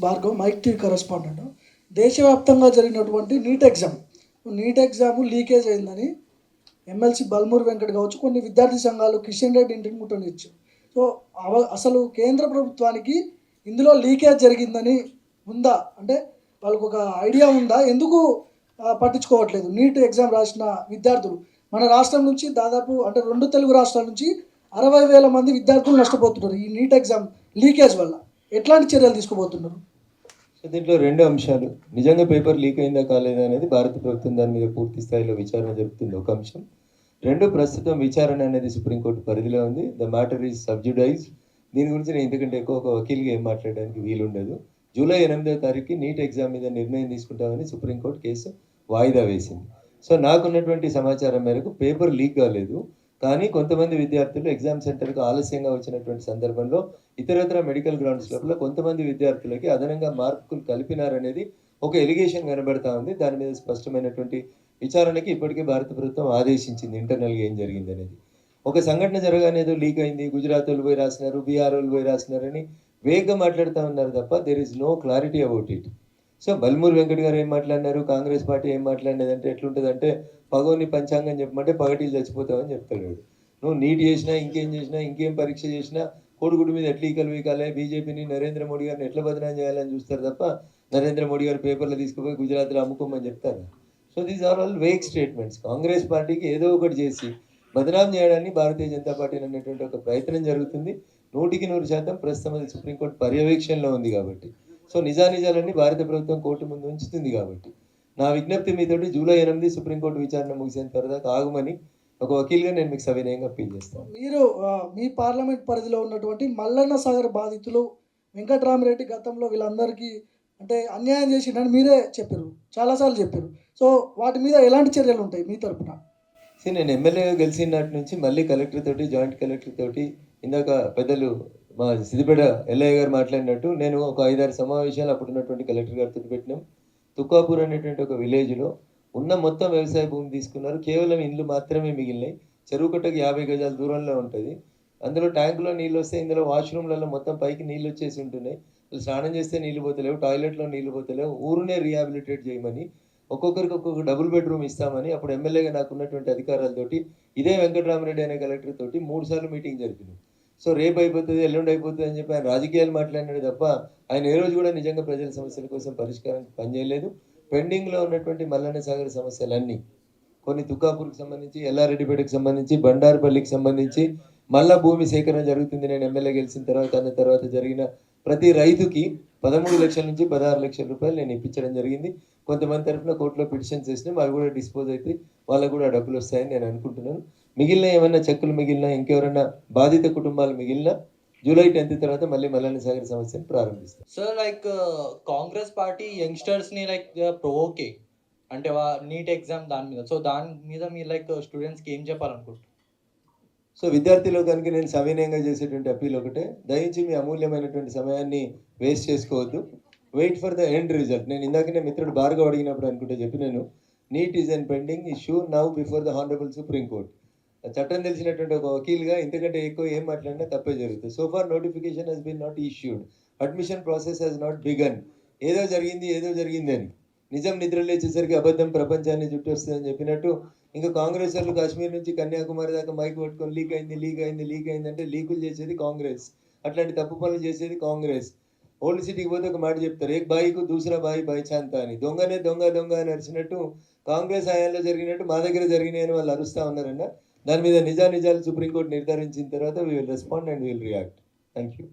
Bhargav, mic TV correspondent. దేశవ్యాప్తంగా జరిగినటువంటి NEET exam leakage అయిందని ఎమ్మెల్సీ బల్మూరి వెంకట్ కావచ్చు, కొన్ని విద్యార్థి సంఘాలు కిషన్ రెడ్డి ఇంటిని ముట్టనిచ్చు. సో అసలు కేంద్ర ప్రభుత్వానికి ఇందులో లీకేజ్ జరిగిందని ఉందా, అంటే వాళ్ళకు ఒక ఐడియా ఉందా? ఎందుకు పట్టించుకోవట్లేదు? నీట్ ఎగ్జామ్ రాసిన విద్యార్థులు మన రాష్ట్రం నుంచి దాదాపు అంటే 2 తెలుగు రాష్ట్రాల నుంచి 60,000 మంది విద్యార్థులు నష్టపోతున్నారు ఈ నీట్ ఎగ్జామ్ లీకేజ్ వల్ల. ఎట్లాంటి చర్యలు తీసుకోబోతున్నారు? సో దీంట్లో 2 అంశాలు. నిజంగా పేపర్ లీక్ అయిందా కాలేదా అనేది భారత ప్రభుత్వం దాని మీద పూర్తి స్థాయిలో విచారణ జరుపుతుంది, ఒక అంశం. 2, ప్రస్తుతం విచారణ అనేది సుప్రీంకోర్టు పరిధిలో ఉంది. The matter is sub judice. దీని గురించి నేను ఇంతకంటే ఎక్కువ ఒక వకీల్గా ఏం మాట్లాడడానికి వీలుండదు. జూలై 8వ తారీఖుకి నీట్ ఎగ్జామ్ మీద నిర్ణయం తీసుకుంటామని సుప్రీంకోర్టు కేసు వాయిదా వేసింది. సో నాకున్నటువంటి సమాచారం మేరకు పేపర్ లీక్ కాలేదు, కానీ కొంతమంది విద్యార్థులు ఎగ్జామ్ సెంటర్కు ఆలస్యంగా వచ్చినటువంటి సందర్భంలో ఇతరత్ర మెడికల్ గ్రౌండ్స్ లోపల కొంతమంది విద్యార్థులకి అదనంగా మార్కులు కలిపినారనేది ఒక ఎలిగేషన్ కనబడతా ఉంది. దాని మీద స్పష్టమైనటువంటి విచారణకి ఇప్పటికే భారత ప్రభుత్వం ఆదేశించింది ఇంటర్నల్గా ఏం జరిగింది అనేది. ఒక సంఘటన జరగానే ఏదో లీక్ అయింది, గుజరాత్ వాళ్ళు పోయి రాసినారు, బీహార్ వాళ్ళు పోయి రాసినారని వేగంగా మాట్లాడుతూ ఉన్నారు తప్ప there is no clarity about it. So Balmuri Venkat గారు ఏం మాట్లాడినారు, కాంగ్రెస్ పార్టీ ఏం మాట్లాడినది అంటే ఎట్లుంటుంది అంటే, పగోని పంచాంగం చెప్పమంటే పగటిలు చచ్చిపోతామని చెప్తాడు. నువ్వు నీట్ చేసినా ఇంకేం చేసినా ఇంకేం పరీక్ష చేసినా కోడిగుడ్డు మీద ఎట్లా ఈకలు వీకాలే, బీజేపీని నరేంద్ర మోడీ గారిని ఎట్లా బదనాం చేయాలని చూస్తారు తప్ప నరేంద్ర మోడీ గారు పేపర్లు తీసుకుపోయి గుజరాత్లో అమ్ముకోమని చెప్తారు. So these are all vague statements. Congress పార్టీకి ఏదో ఒకటి చేసి బదనాం చేయడాన్ని భారతీయ జనతా పార్టీ అనేటువంటి ఒక ప్రయత్నం జరుగుతుంది. 100% ప్రస్తుతం అది సుప్రీంకోర్టు పర్యవేక్షణలో ఉంది కాబట్టి, సో నిజానిజాలన్నీ భారత ప్రభుత్వం కోర్టు ముందు ఉంచుతుంది కాబట్టి నా విజ్ఞప్తి మీతోటి జూలై 8 సుప్రీంకోర్టు విచారణ ముగిసిన తర్వాత ఆగమని ఒక వకీల్గా నేను మీకు సవినయంగా అప్పీల్ చేస్తాను. మీరు మీ పార్లమెంట్ పరిధిలో ఉన్నటువంటి మల్లన్న సాగర్ బాధితులు వెంకట్రామరెడ్డి గతంలో వీళ్ళందరికీ అంటే అన్యాయం చేసిండని మీరే చెప్పారు, చాలాసార్లు చెప్పారు. సో వాటి మీద ఎలాంటి చర్యలు ఉంటాయి మీ తరఫున? నేను ఎమ్మెల్యేగా గెలిచిన నాటి నుంచి మళ్ళీ కలెక్టర్ తోటి, జాయింట్ కలెక్టర్ తోటి, ఇందాక పెద్దలు మా సిద్దిపేట ఎల్ఐ గారు మాట్లాడినట్టు నేను ఒక 5-6 సమావేశాలు అప్పుడు ఉన్నటువంటి కలెక్టర్ గారితో పెట్టినాం. తుక్కాపూర్ అనేటువంటి ఒక విలేజ్లో ఉన్న మొత్తం వ్యవసాయ భూమి తీసుకున్నారు, కేవలం ఇండ్లు మాత్రమే మిగిలినాయి. చెరువు కట్టకు 50 గజాల దూరంలో ఉంటుంది. అందులో ట్యాంకులో నీళ్ళు వస్తే ఇందులో వాష్రూమ్లలో మొత్తం పైకి నీళ్ళు వచ్చేసి ఉంటున్నాయి. వాళ్ళు స్నానం చేస్తే నీళ్ళు పోతలేవు, టాయిలెట్లో నీళ్ళు పోతలేవు. ఊరునే రీహాబిలిటేట్ చేయమని, ఒక్కొక్కరికి ఒక్కొక్క డబుల్ బెడ్రూమ్ ఇస్తామని అప్పుడు ఎమ్మెల్యేగా నాకు ఉన్నటువంటి అధికారాలతోటి ఇదే వెంకటరామరెడ్డి అనే కలెక్టర్ తోటి 3 సార్లు మీటింగ్ జరిపినాం. సో రేపు అయిపోతుంది, ఎల్లుండి అయిపోతుంది అని చెప్పి ఆయన రాజకీయాలు మాట్లాడినాడు తప్ప ఆయన ఏ రోజు కూడా నిజంగా ప్రజల సమస్యల కోసం పరిష్కారానికి పనిచేయలేదు. పెండింగ్లో ఉన్నటువంటి మల్లన్న సాగర్ సమస్యలన్నీ, కొన్ని తుక్కాపూర్కి సంబంధించి, ఎల్లారెడ్డిపేటకు సంబంధించి, బండారుపల్లికి సంబంధించి మళ్ళా భూమి సేకరణ జరుగుతుంది. నేను ఎమ్మెల్యే గెలిచిన తర్వాత అన్న తర్వాత జరిగిన ప్రతి రైతుకి 13 లక్షల నుంచి 16 లక్షల రూపాయలు నేను ఇప్పించడం జరిగింది. కొంతమంది తరఫున కోర్టులో పిటిషన్స్ వేసినాం, అవి కూడా డిస్పోజ్ అయితే వాళ్ళకు కూడా డబ్బులు వస్తాయని నేను అనుకుంటున్నాను. మిగిలిన ఏమైనా చెక్కులు మిగిలినా, ఇంకెవరైనా బాధిత కుటుంబాలు మిగిలినా జూలై 10 తర్వాత మళ్ళీ మల్లన్న సాగర్ సమస్యను ప్రారంభిస్తాం. సార్ లైక్ కాంగ్రెస్ పార్టీ యంగ్స్టర్స్ని లైక్ ప్రొవోకింగ్ అంటే నీట్ ఎగ్జామ్ దాని మీద, సో దాని మీద మీరు లైక్ స్టూడెంట్స్కి ఏం చెప్పాలనుకుంటున్నారు? సో విద్యార్థులు కనుక నేను సవినయంగా చేసేటువంటి అప్పీల్ ఒకటే, దయించి మీ అమూల్యమైనటువంటి సమయాన్ని వేస్ట్ చేసుకోవద్దు. Wait for the end result. నేను ఇందాకనే మిత్రుడు భార్గవ్ అడిగినప్పుడు అనుకుంటే చెప్పినాను, NEET is and pending issue now before the honourable supreme court. చట్టం తెలిసినటువంటి ఒక వకీల్గా ఇంతకంటే ఎక్కువ ఏం మాట్లాడినా తప్పే జరుగుతుంది. So far notification has been not issued, admission process has not begun. ఏదో జరిగింది అని నిజం నిద్ర లేచేసరికి అబద్ధం ప్రపంచాన్ని చుట్టూ వస్తుందని చెప్పినట్టు ఇంకా కాంగ్రెస్ వాళ్ళు కాశ్మీర్ నుంచి కన్యాకుమారి దాకా మైక్ పట్టుకొని లీక్ అయింది అంటే లీకులు చేసేది కాంగ్రెస్, అట్లాంటి తప్పు పనులు చేసేది కాంగ్రెస్. ఓల్డ్ సిటీకి పోతే ఒక మాట చెప్తారు, ఏక్ బాయికు దూసరా బాయి బైచాంత అని. దొంగనే దొంగ అని అరిచినట్టు కాంగ్రెస్ హయాంలో జరిగినట్టు మా దగ్గర జరిగినాయని వాళ్ళు అరుస్తూ ఉన్నారన్న. దాని మీద నిజాలు సుప్రీంకోర్టు నిర్ధారించిన తర్వాత we will respond and will react. Thank you.